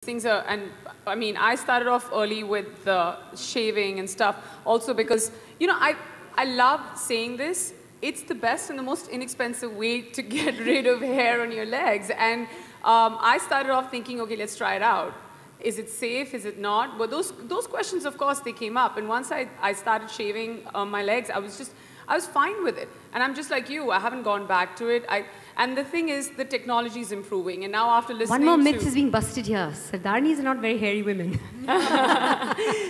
things are, and I mean, I started off early with shaving and stuff, also because, you know, I love saying this. It's the best and the most inexpensive way to get rid of hair on your legs. And I started off thinking, okay, let's try it out. Is it safe? Is it not? But those questions, of course, they came up. And once I started shaving my legs, I was fine with it. And I'm just like you. I haven't gone back to it. And the thing is, the technology is improving. And now after listening to... One more myth is being busted here. Sardanis are not very hairy women.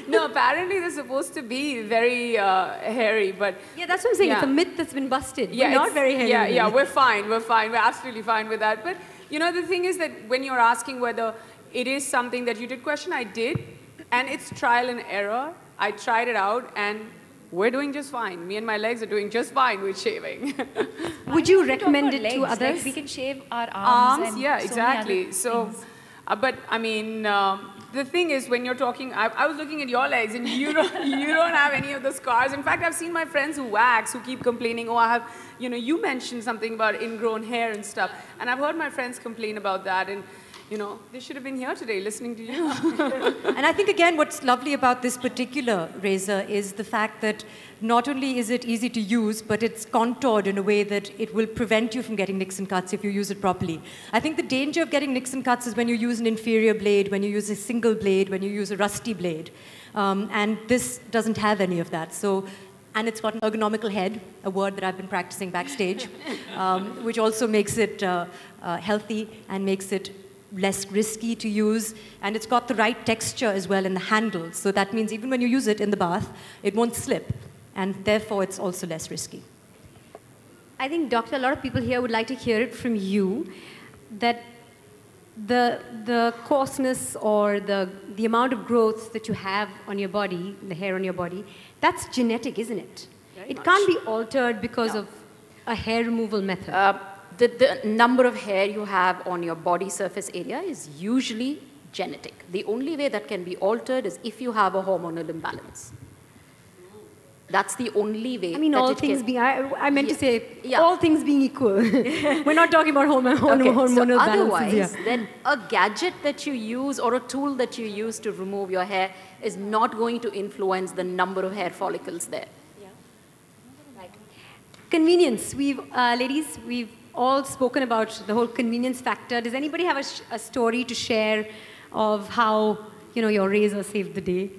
No, apparently they're supposed to be very hairy, but... Yeah, that's what I'm saying. Yeah. It's a myth that's been busted. Yeah, we're not very hairy women. Yeah, we're fine. We're fine. We're absolutely fine with that. But, you know, the thing is that when you're asking whether it is something that you did question, I did. And it's trial and error. I tried it out, and we're doing just fine. Me and my legs are doing just fine with shaving. Would you recommend it to others? Like we can shave our arms. Yeah, exactly. So, but I mean, the thing is, when you're talking, I was looking at your legs, and you don't have any of the scars. In fact, I've seen my friends who wax, who keep complaining, oh, I have, you know, you mentioned something about ingrown hair and stuff, and I've heard my friends complain about that, and you know, they should have been here today listening to you. And I think, again, what's lovely about this particular razor is the fact that not only is it easy to use, but it's contoured in a way that it will prevent you from getting nicks and cuts if you use it properly. I think the danger of getting nicks and cuts is when you use an inferior blade, when you use a single blade, when you use a rusty blade. And this doesn't have any of that. So, and it's got an ergonomical head, a word that I've been practicing backstage, which also makes it healthy and makes it less risky to use, and it's got the right texture as well in the handles. So that means even when you use it in the bath, it won't slip, and therefore it's also less risky. I think, Doctor, a lot of people here would like to hear it from you, that the coarseness or the amount of growth that you have on your body, the hair on your body, that's genetic, isn't it? It can't be altered because of a hair removal method. The number of hair you have on your body surface area is usually genetic. The only way that can be altered is if you have a hormonal imbalance. That's the only way. I mean, all things being, I meant to say, all things being equal. We're not talking about hormonal balances. Otherwise, then a gadget that you use or a tool that you use to remove your hair is not going to influence the number of hair follicles there. Yeah. Right. Convenience. Ladies, we've all spoken about the whole convenience factor. Does anybody have a story to share of how, you know, your razor saved the day?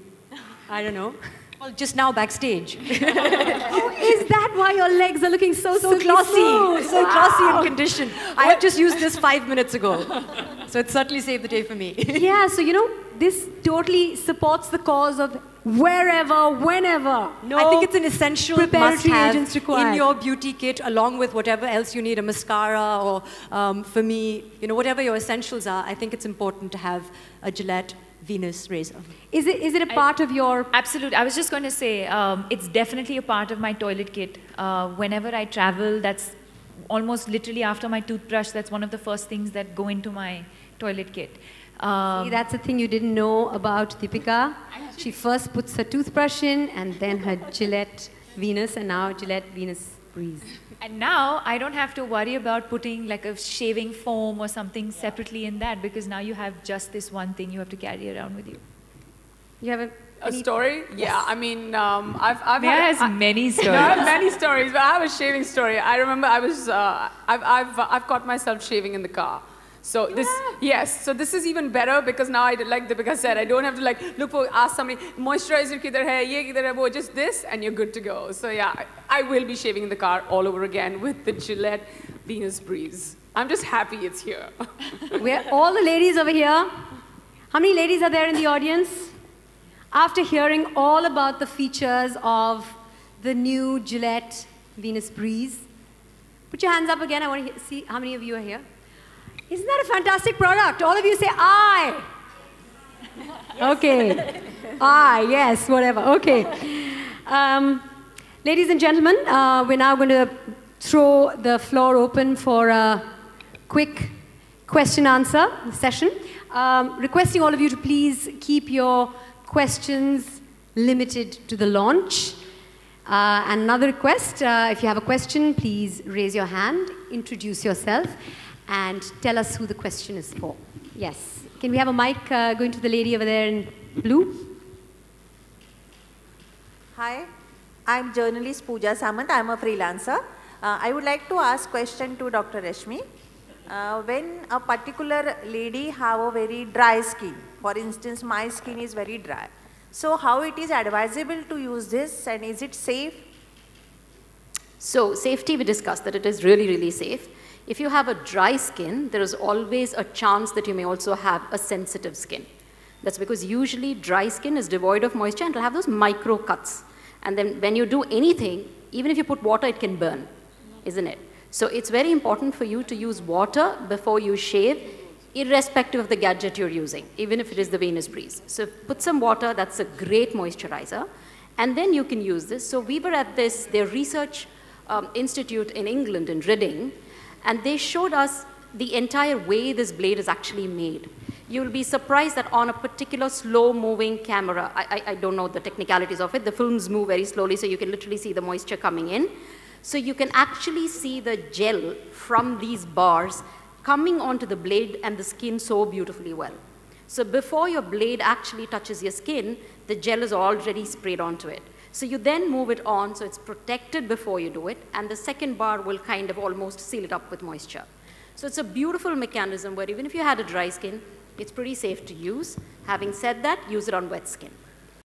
I don't know. Well, just now backstage. Oh, is that why your legs are looking so glossy? So glossy and conditioned. I have just used this 5 minutes ago. So it certainly saved the day for me. Yeah, so you know, this totally supports the cause of wherever, whenever. No, I think it's an essential must-have in your beauty kit, along with whatever else you need, a mascara or, for me, you know, whatever your essentials are. I think it's important to have a Gillette Venus razor. Is it a part of your... Absolutely. I was just going to say, it's definitely a part of my toilet kit. Whenever I travel, that's almost literally after my toothbrush, that's one of the first things that go into my toilet kit. See, that's the thing you didn't know about Deepika. She first puts her toothbrush in, and then her Gillette Venus, and now Gillette Venus Breez. And now I don't have to worry about putting like a shaving foam or something separately in that, because now you have just this one thing you have to carry around with you. You have a story? Yes. Yeah, I mean, I've many stories. I have many stories, but I have a shaving story. I remember I've caught myself shaving in the car. So so this is even better because now like Deepika said, I don't have to ask somebody, moisturizer kidhar hai, ye kidhar hai, wo, just this, and you're good to go. So yeah, I will be shaving in the car all over again with the Gillette Venus Breez. I'm just happy it's here. We're all the ladies over here. How many ladies are there in the audience? After hearing all about the features of the new Gillette Venus Breez, put your hands up again. I want to see how many of you are here. Isn't that a fantastic product? All of you say, aye. Okay. Aye, yes, whatever. Okay. Ladies and gentlemen, we're now going to throw the floor open for a quick question-answer session. Requesting all of you to please keep your questions limited to the launch. And another request, if you have a question, please raise your hand, introduce yourself, and tell us who the question is for. Yes. Can we have a mic going to the lady over there in blue? Hi, I'm journalist Pooja Samant. I'm a freelancer. I would like to ask question to Dr. Rashmi. When a particular lady have a very dry skin, for instance, my skin is very dry. So how it is advisable to use this, and is it safe? So safety, we discussed that it is really, really safe. If you have a dry skin, there is always a chance that you may also have a sensitive skin. That's because usually dry skin is devoid of moisture and it'll have those micro cuts. And then when you do anything, even if you put water, it can burn, isn't it? So it's very important for you to use water before you shave, irrespective of the gadget you're using, even if it is the Venus Breeze. So put some water, that's a great moisturizer. And then you can use this. So we were at their research institute in England, in Reading, and they showed us the entire way this blade is actually made. You'll be surprised that on a particular slow-moving camera, I don't know the technicalities of it, the films move very slowly, so you can literally see the moisture coming in. So you can actually see the gel from these bars coming onto the blade and the skin so beautifully well. So before your blade actually touches your skin, the gel is already sprayed onto it. So you then move it on, so it's protected before you do it, and the second bar will kind of almost seal it up with moisture. So it's a beautiful mechanism where even if you had a dry skin, it's pretty safe to use. Having said that, use it on wet skin.